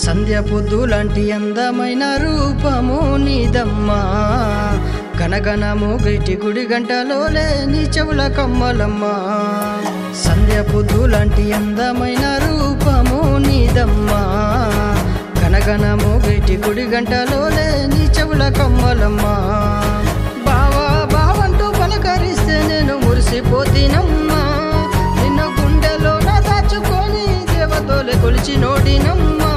సంధ్య పొద్దు లాంటి అందమైన రూపము నీదమ్మా గనగన మోగేటి గుడి గంటలోలే నీ చెవుల కమ్మలమ్మా సంధ్య పొద్దు లాంటి అందమైన రూపము నీదమ్మా గనగన మోగేటి గుడి గంటలోలే నీ చెవుల కమ్మలమ్మా బావా బావంటూ పలకరిస్తే నేను మురిసిపోతినమ్మా నిన్ను గుండెలో నా దాచుకొని దేవతోలే కొలిచి నోడినమ్మా